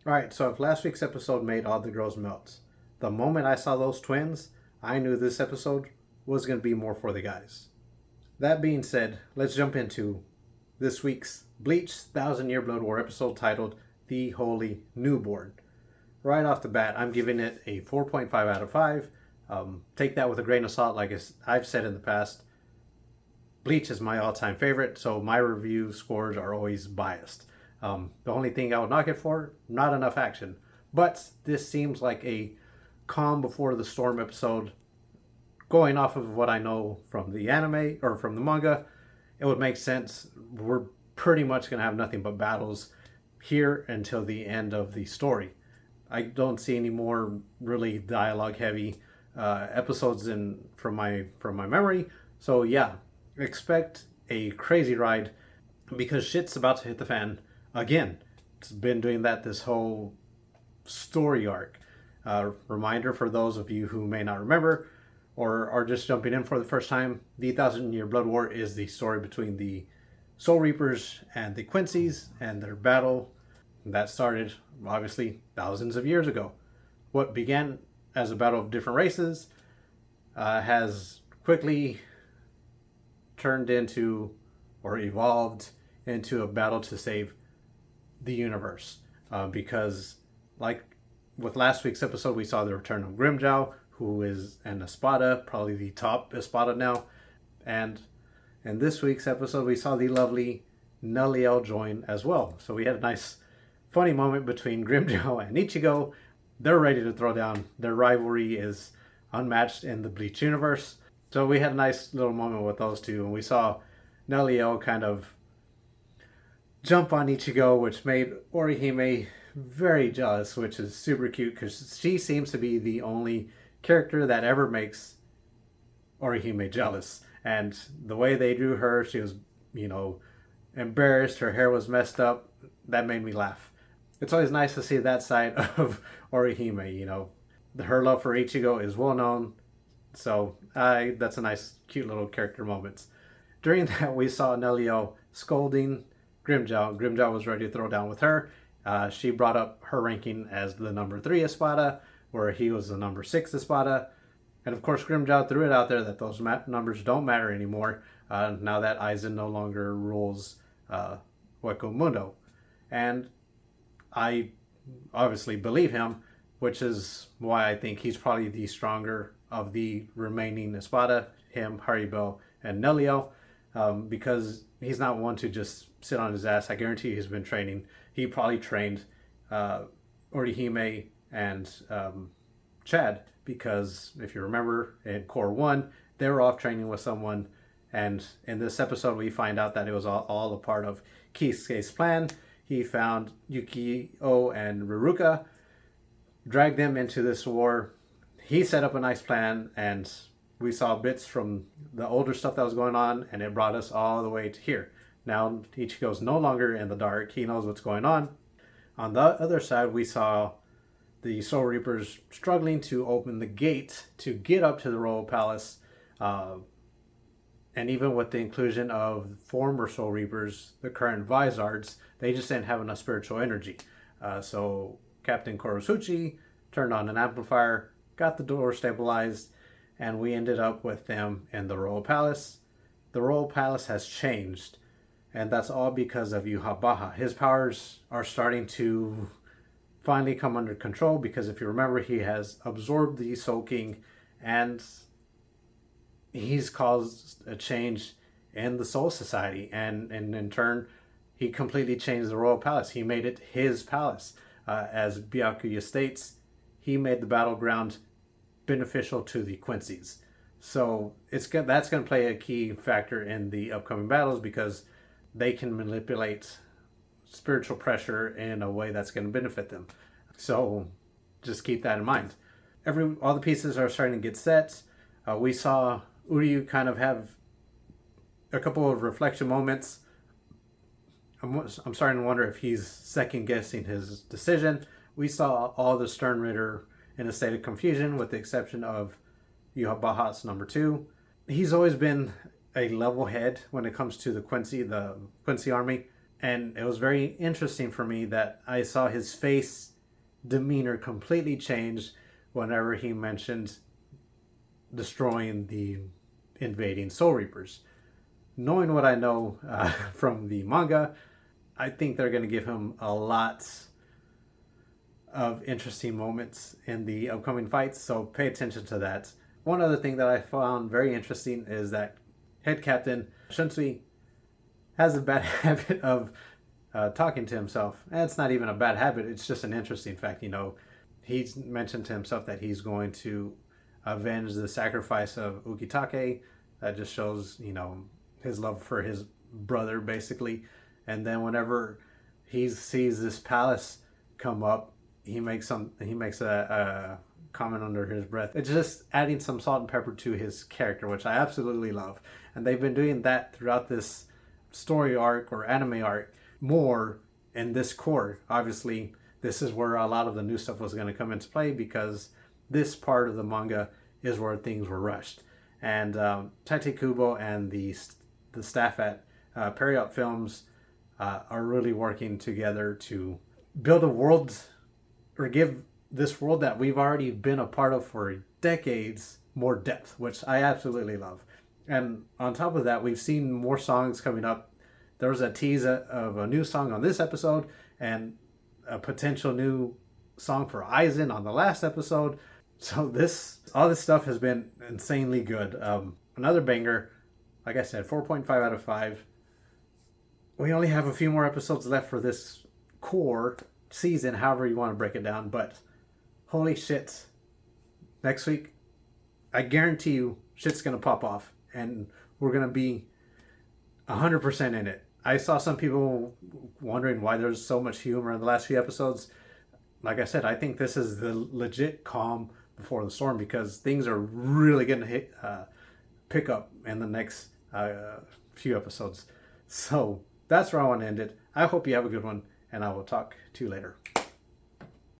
Alright, so if last week's episode made all the girls melt, the moment I saw those twins, I knew this episode was going to be more for the guys. That being said, let's jump into this week's Bleach 1000 Year Blood War episode titled The Holy Newborn. Right off the bat, I'm giving it a 4.5 out of 5. Take that with a grain of salt, like I've said in the past. Bleach is my all-time favorite, so my review scores are always biased. The only thing I would knock it for, not enough action. But this seems like a calm before the storm episode. Going off of what I know from the anime or from the manga, it would make sense. We're pretty much going to have nothing but battles here until the end of the story. I don't see any more really dialogue heavy episodes from my memory. So yeah, expect a crazy ride because shit's about to hit the fan again. It's been doing that this whole story arc. Reminder for those of you who may not remember or are just jumping in for the first time, the 1000 Year Blood War is the story between the Soul Reapers and the Quincy's and their battle that started obviously thousands of years ago. What began as a battle of different races has quickly turned into or evolved into a battle to save the universe. Because, like with last week's episode, we saw the return of Grimjow, who is an Espada, probably the top Espada now. And in this week's episode, we saw the lovely Neliel join as well. So we had a nice, funny moment between Grimjow and Ichigo. They're ready to throw down. Their rivalry is unmatched in the Bleach universe. So we had a nice little moment with those two, and we saw Neliel kind of jump on Ichigo, which made Orihime very jealous, which is super cute because she seems to be the only character that ever makes Orihime jealous. And the way they drew her, she was, embarrassed. Her hair was messed up. That made me laugh. It's always nice to see that side of Orihime. Her love for Ichigo is well known. So that's a nice, cute little character moment. During that, we saw Neliel scolding Grimjow. Grimjow was ready to throw down with her. She brought up her ranking as the number 3 Espada, where he was the number 6 Espada. And of course, Grimjow threw it out there that those numbers don't matter anymore now that Aizen no longer rules Hueco Mundo. And I obviously believe him, which is why I think he's probably the stronger of the remaining Espada, him, Haribel, and Neliel, because he's not one to just sit on his ass. I guarantee he's been training. He probably trained Orihime and Chad, because if you remember in Core 1, they were off training with someone, and in this episode we find out that it was all a part of Kisuke's plan. He found Yukio and Ruruka, dragged them into this war. He set up a nice plan, and we saw bits from the older stuff that was going on, and it brought us all the way to here. Now Ichigo's no longer in the dark. He knows what's going on. On the other side, we saw the Soul Reapers struggling to open the gate to get up to the Royal Palace. And even with the inclusion of former Soul Reapers, the current Vizards, they just didn't have enough spiritual energy. So Captain Kurosuchi turned on an amplifier, got the door stabilized, and we ended up with them in the Royal Palace. The Royal Palace has changed, and that's all because of Yhwach. His powers are starting to finally come under control because if you remember, he has absorbed the Soul King, and he's caused a change in the Soul Society, and in turn, he completely changed the Royal Palace. He made it his palace. As Byakuya states, he made the battleground beneficial to the Quincy's. So that's going to play a key factor in the upcoming battles because they can manipulate spiritual pressure in a way that's going to benefit them. So just keep that in mind. All the pieces are starting to get set. We saw Uryu kind of have a couple of reflection moments. I'm starting to wonder if he's second guessing his decision. We saw all the Stern Ritter in a state of confusion with the exception of Yhwach's number 2. He's always been a level head when it comes to the Quincy army. And it was very interesting for me that I saw his face demeanor completely change whenever he mentioned destroying the invading Soul Reapers. Knowing what I know from the manga, I think they're going to give him a lot of interesting moments in the upcoming fights, so pay attention to that. One other thing that I found very interesting is that head captain Shunsui has a bad habit of talking to himself. And it's not even a bad habit, it's just an interesting fact. He's mentioned to himself that he's going to avenge the sacrifice of Ukitake. That just shows, his love for his brother, basically. And then whenever he sees this palace come up, he makes a comment under his breath. It's just adding some salt and pepper to his character, which I absolutely love. And they've been doing that throughout this story arc or anime arc more in this core. Obviously, this is where a lot of the new stuff was going to come into play, because this part of the manga is where things were rushed. And Tite Kubo and the staff at Period Films are really working together to build a world, or give this world that we've already been a part of for decades more depth, which I absolutely love. And on top of that, we've seen more songs coming up. There was a tease of a new song on this episode, and a potential new song for Aizen on the last episode. So all this stuff has been insanely good. Another banger, like I said, 4.5 out of 5. We only have a few more episodes left for this core season, however you want to break it down, but holy shit. Next week, I guarantee you, shit's going to pop off, and we're going to be 100% in it. I saw some people wondering why there's so much humor in the last few episodes. Like I said, I think this is the legit calm before the storm, because things are really going to pick up in the next few episodes. So that's where I want to end it. I hope you have a good one, and I will talk to you later.